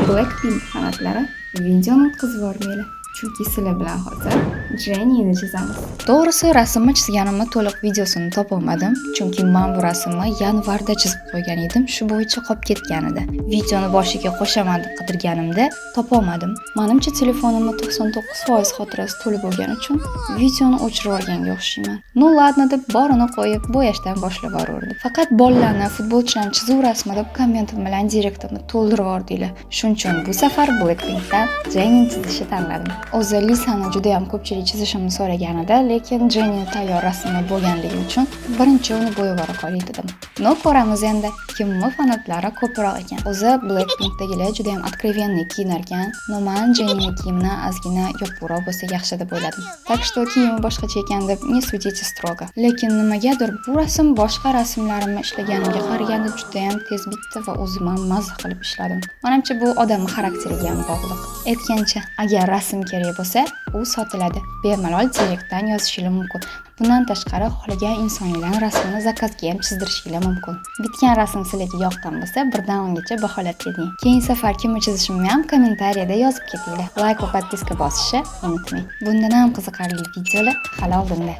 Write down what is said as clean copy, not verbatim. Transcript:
Blackpink fanatlari videoni o'tkazib yubormaylar. Chunki sizlar bilan hozir Jennyni chizamiz. To'g'risi rasmni chizganimni to'liq videosini topolmadim, chunki men bu rasmni yanvarda chizib qo'ygan edim, shu bo'yicha qolib ketgan edi. Videoni boshiga qo'shaman deb qidirganimda topolmadim. Menimcha telefonimni 99% xotirasi to'lib bo'lgani uchun videoni o'chirib olganga o'xshayman. No ladno deb borini qo'yib bo'yashdan boshlab yubordim. Faqat bolalarni, futbolchilarni chizuv rasmi deb kommentim bilan direktimni to'ldirib yubordinglar. Shuning uchun bu safar Blackpinkdan Jenny chizishni tanladim. O'zi Lisani juda ham ko'pchilik chizishimni so'raganida, lekin Jenny tayyor rasmi bo'lganligi uchun birinchi uni bo'yab yubora qo'yay dedim. No ko'ramiz endi kimning fanatlari ko'proq ekan. O'zi Blackpinkdagilar juda ham откровенный kiyinar ekan. No men Jenny kiyimini ozgina yopiqroq bo'lsa yaxshi deb o'yladim. Так что kiyimi boshqacha ekan deb не судите строго. Lekin nimagadir bu rasm boshqa rasmlarimni ishlaganimga qaraganda juda ham tez bitdi va o'zim ham mazza qilib ishladim. Menimcha bu odamning xarakteriga ham bog'liq. Aytgancha, agar rasm kerak bo'lsa, u sotiladi. Bemalol direktdan yozishingiz mumkin. Bundan tashqari xohlagan insonlarning rasmini zakazga ham chizdirishingiz mumkin. Bitgan rasm sizlarga yoqqan bo'lsa, birdan ongacha baholab keting. Keyingi safar kimni chizishimni ham kommentariyada yozib ketinglar. Like va podpiska bosishni unutmang. Bundan ham qiziqarli videolar hali oldinda.